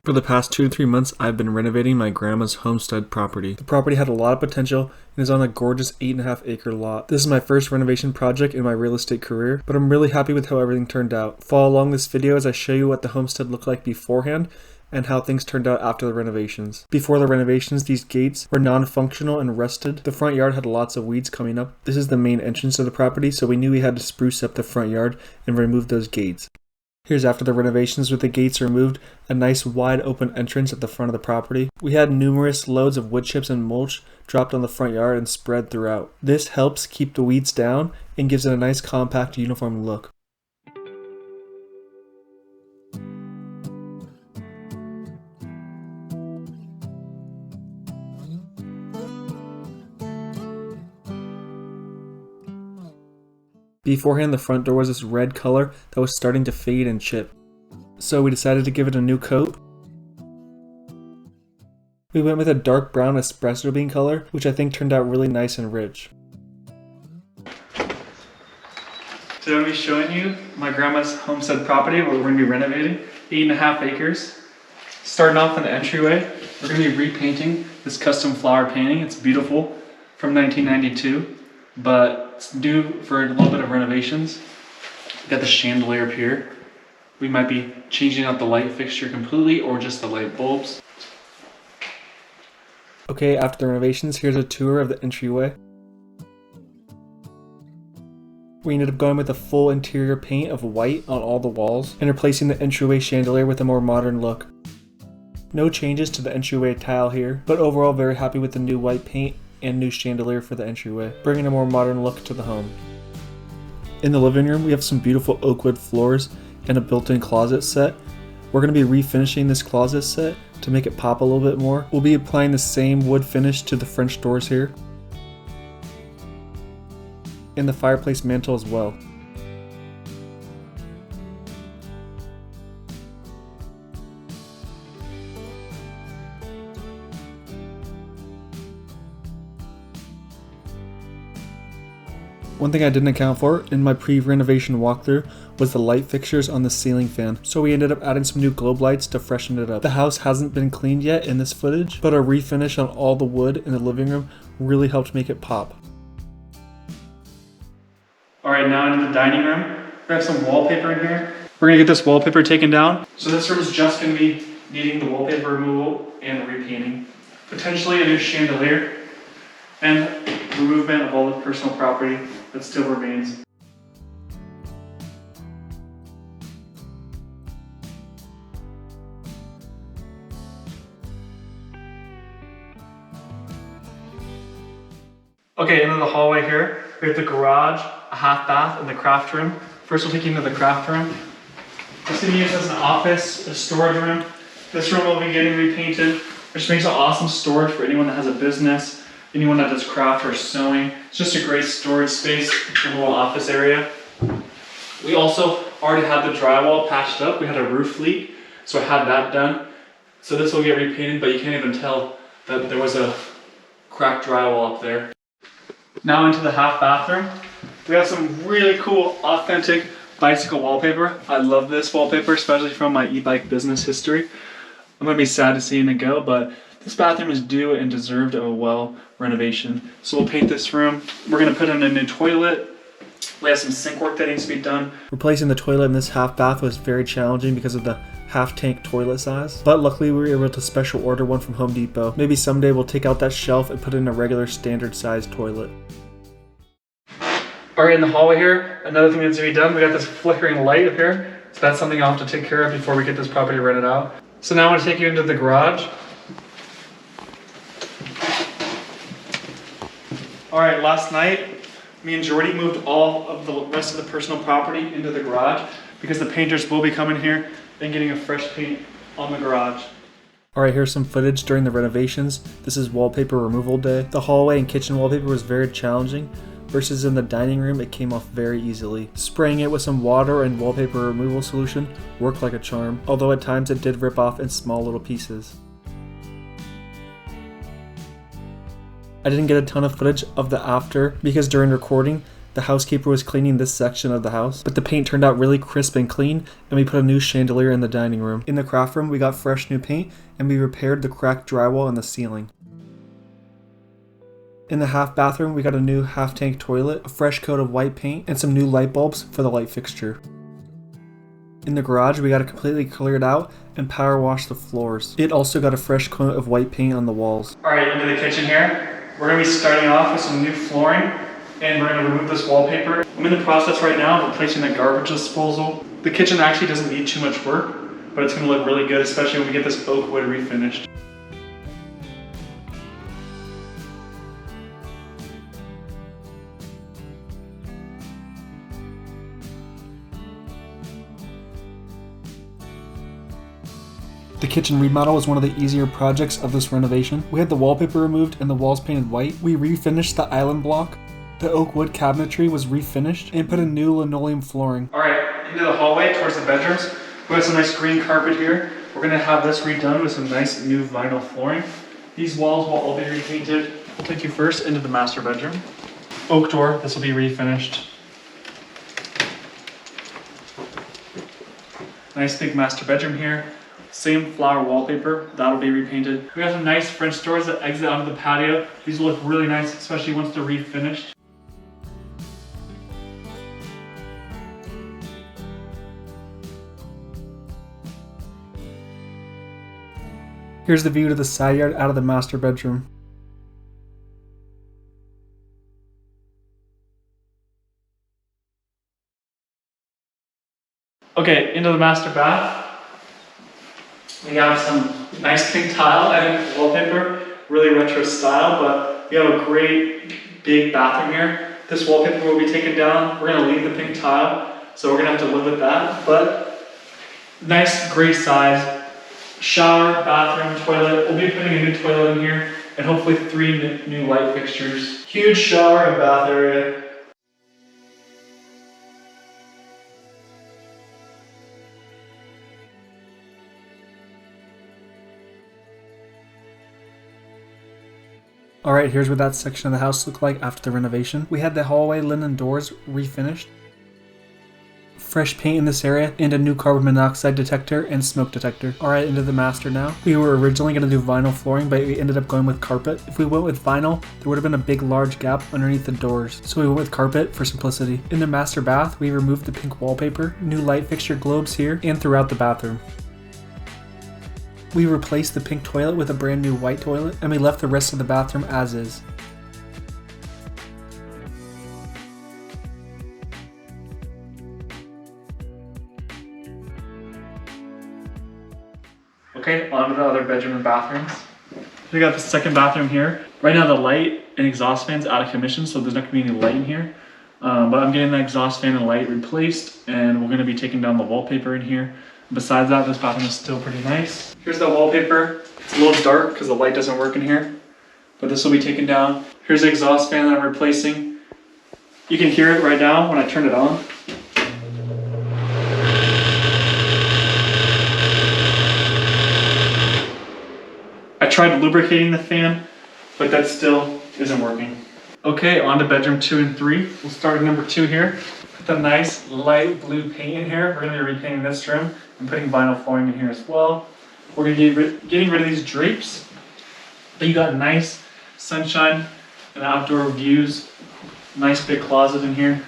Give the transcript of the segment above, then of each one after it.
For the past 2 to 3 months, I've been renovating my grandma's homestead property. The property had a lot of potential and is on a gorgeous 8.5 acre lot. This is my first renovation project in my real estate career, but I'm really happy with how everything turned out. Follow along this video as I show you what the homestead looked like beforehand and how things turned out after the renovations. Before the renovations, these gates were non-functional and rusted. The front yard had lots of weeds coming up. This is the main entrance to the property, so we knew we had to spruce up the front yard and remove those gates. Here's after the renovations with the gates removed, a nice wide open entrance at the front of the property. We had numerous loads of wood chips and mulch dropped on the front yard and spread throughout. This helps keep the weeds down and gives it a nice compact uniform look. Beforehand, the front door was this red color that was starting to fade and chip. So we decided to give it a new coat. We went with a dark brown espresso bean color, which I think turned out really nice and rich. Today I'm going to be showing you my grandma's homestead property, what we're going to be renovating. 8.5 acres. Starting off in the entryway, we're going to be repainting this custom flower painting. It's beautiful, from 1992. But it's due for a little bit of renovations. We got the chandelier up here. We might be changing out the light fixture completely or just the light bulbs. Okay, after the renovations, here's a tour of the entryway. We ended up going with a full interior paint of white on all the walls and replacing the entryway chandelier with a more modern look. No changes to the entryway tile here, but overall very happy with the new white paint and new chandelier for the entryway, bringing a more modern look to the home. In the living room, we have some beautiful oak wood floors and a built-in closet set. We're going to be refinishing this closet set to make it pop a little bit more. We'll be applying the same wood finish to the French doors here, and the fireplace mantle as well. One thing I didn't account for in my pre-renovation walkthrough was the light fixtures on the ceiling fan, so we ended up adding some new globe lights to freshen it up. The house hasn't been cleaned yet in this footage, but a refinish on all the wood in the living room really helped make it pop. Alright, now into the dining room. We have some wallpaper in here. We're going to get this wallpaper taken down. So this room is just going to be needing the wallpaper removal and repainting. Potentially a new chandelier and removal of all the personal property that still remains. Okay, into the hallway here, we have the garage, a half bath, and the craft room. First we'll take you into the craft room. This is used as an office, a storage room. This room will be getting repainted, which makes it awesome storage for anyone that has a business, anyone that does craft or sewing. It's just a great storage space in a little office area. We also already had the drywall patched up. We had a roof leak, so I had that done. So this will get repainted, but you can't even tell that there was a cracked drywall up there. Now into the half bathroom. We have some really cool, authentic bicycle wallpaper. I love this wallpaper, especially from my e-bike business history. I'm gonna be sad to see it go, but this bathroom is due and deserved of a well renovation. So we'll paint this room. We're going to put in a new toilet. We have some sink work that needs to be done. Replacing the toilet in this half bath was very challenging because of the half tank toilet size. But luckily we were able to special order one from Home Depot. Maybe someday we'll take out that shelf and put in a regular standard sized toilet. Alright, in the hallway here, another thing that needs to be done. We got this flickering light up here. So that's something I'll have to take care of before we get this property rented out. So now I'm going to take you into the garage. Alright, last night, me and Jordy moved all of the rest of the personal property into the garage because the painters will be coming here and getting a fresh paint on the garage. Alright, here's some footage during the renovations. This is wallpaper removal day. The hallway and kitchen wallpaper was very challenging, versus in the dining room it came off very easily. Spraying it with some water and wallpaper removal solution worked like a charm, although at times it did rip off in small little pieces. I didn't get a ton of footage of the after because during recording The housekeeper was cleaning this section of the house, but the paint turned out really crisp and clean, and we put a new chandelier in the dining room. In the craft room, we got fresh new paint, and we repaired the cracked drywall in the ceiling. In the half bathroom, we got a new half tank toilet, a fresh coat of white paint, and some new light bulbs for the light fixture. In the garage, we got it completely cleared out and power washed the floors. It also got a fresh coat of white paint on the walls. Alright, into the kitchen here. We're going to be starting off with some new flooring, and we're going to remove this wallpaper. I'm in the process right now of replacing the garbage disposal. The kitchen actually doesn't need too much work, but it's going to look really good, especially when we get this oak wood refinished. The kitchen remodel was one of the easier projects of this renovation. We had the wallpaper removed and the walls painted white. We refinished the island block. The oak wood cabinetry was refinished and put in new linoleum flooring. Alright, into the hallway towards the bedrooms. We have some nice green carpet here. We're going to have this redone with some nice new vinyl flooring. These walls will all be repainted. We'll take you first into the master bedroom. Oak door, this will be refinished. Nice big master bedroom here. Same flower wallpaper, that'll be repainted. We have some nice French doors that exit onto the patio. These will look really nice, especially once they're refinished. Here's the view to the side yard out of the master bedroom. Okay, into the master bath. We have some nice pink tile and wallpaper, really retro style, but we have a great big bathroom here. This wallpaper will be taken down. We're gonna leave the pink tile, so we're gonna have to live with that, but nice great size. Shower, bathroom, toilet. We'll be putting a new toilet in here, and hopefully 3 new light fixtures. Huge shower and bath area. Alright, here's what that section of the house looked like after the renovation. We had the hallway linen doors refinished, fresh paint in this area, and a new carbon monoxide detector and smoke detector. Alright, into the master now. We were originally going to do vinyl flooring, but we ended up going with carpet. If we went with vinyl, there would have been a big large gap underneath the doors, so we went with carpet for simplicity. In the master bath, we removed the pink wallpaper, new light fixture globes here and throughout the bathroom. We replaced the pink toilet with a brand new white toilet, and we left the rest of the bathroom as is. Okay, on to the other bedroom and bathrooms. We got the second bathroom here. Right now the light and exhaust fan's out of commission, so there's not gonna be any light in here. But I'm getting the exhaust fan and light replaced, and we're gonna be taking down the wallpaper in here. Besides that, this bathroom is still pretty nice. Here's the wallpaper. It's a little dark because the light doesn't work in here, but this will be taken down. Here's the exhaust fan that I'm replacing. You can hear it right now when I turn it on. I tried lubricating the fan, but that still isn't working. Okay, on to bedroom 2 and 3. We'll start at number 2 here. Put the nice light blue paint in here. We're gonna be repainting this room and putting vinyl flooring in here as well. We're gonna be getting rid of these drapes. But you got nice sunshine and outdoor views. Nice big closet in here.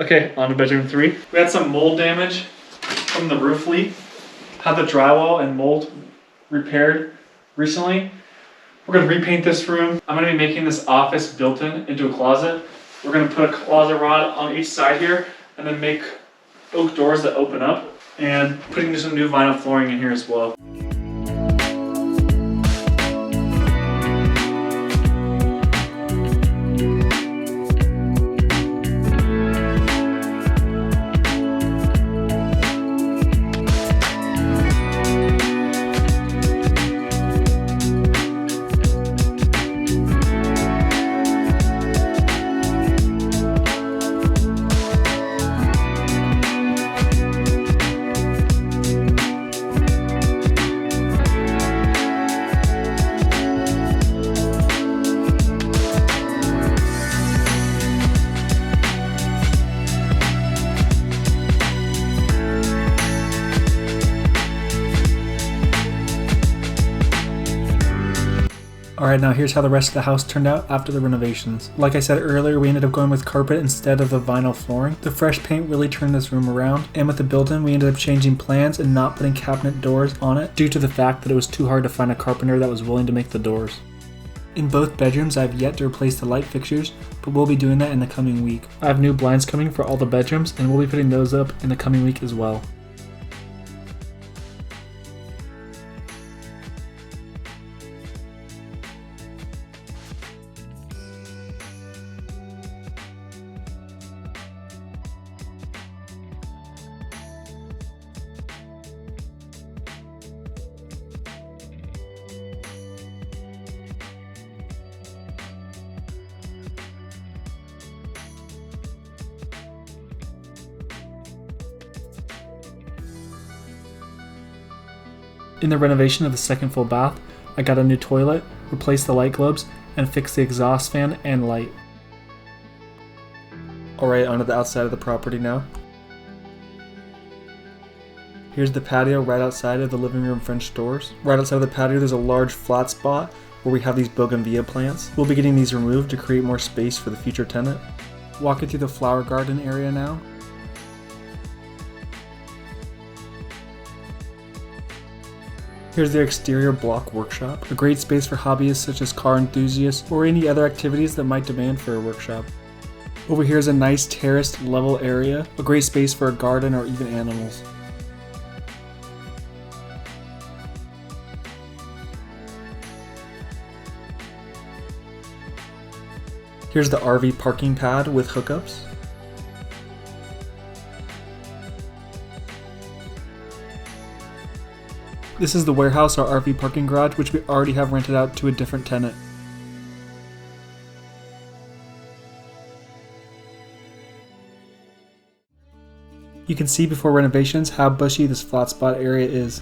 Okay, on to bedroom 3. We had some mold damage from the roof leak. Had the drywall and mold repaired recently. We're gonna repaint this room. I'm gonna be making this office built-in into a closet. We're gonna put a closet rod on each side here and then make oak doors that open up and putting some new vinyl flooring in here as well. Alright, now here's how the rest of the house turned out after the renovations. Like I said earlier, we ended up going with carpet instead of the vinyl flooring. The fresh paint really turned this room around, and with the built-in, we ended up changing plans and not putting cabinet doors on it due to the fact that it was too hard to find a carpenter that was willing to make the doors. In both bedrooms, I have yet to replace the light fixtures, but we'll be doing that in the coming week. I have new blinds coming for all the bedrooms, and we'll be putting those up in the coming week as well. In the renovation of the second full bath, I got a new toilet, replaced the light globes, and fixed the exhaust fan and light. Alright, onto the outside of the property now. Here's the patio right outside of the living room French doors. Right outside of the patio there's a large flat spot where we have these bougainvillea plants. We'll be getting these removed to create more space for the future tenant. Walking through the flower garden area now. Here's their exterior block workshop, a great space for hobbyists such as car enthusiasts or any other activities that might demand for a workshop. Over here is a nice terraced level area, a great space for a garden or even animals. Here's the RV parking pad with hookups. This is the warehouse, our RV parking garage, which we already have rented out to a different tenant. You can see before renovations how bushy this flat spot area is.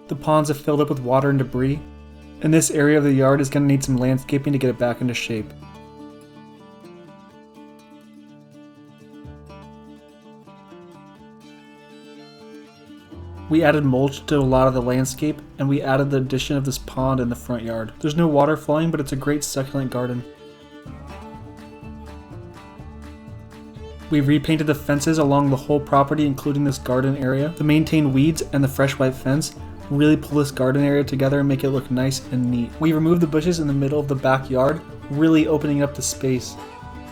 The ponds have filled up with water and debris, and this area of the yard is going to need some landscaping to get it back into shape. We added mulch to a lot of the landscape, and we added the addition of this pond in the front yard. There's no water flowing, but it's a great succulent garden. We repainted the fences along the whole property, including this garden area. The maintained weeds and the fresh white fence really pull this garden area together and make it look nice and neat. We removed the bushes in the middle of the backyard, really opening up the space.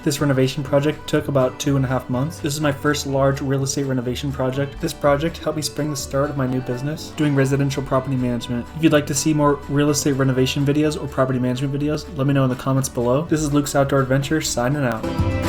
This renovation project took about 2.5 months. This is my first large real estate renovation project. This project helped me spring the start of my new business, doing residential property management. If you'd like to see more real estate renovation videos or property management videos, let me know in the comments below. This is Luke's Outdoor Adventure, signing out.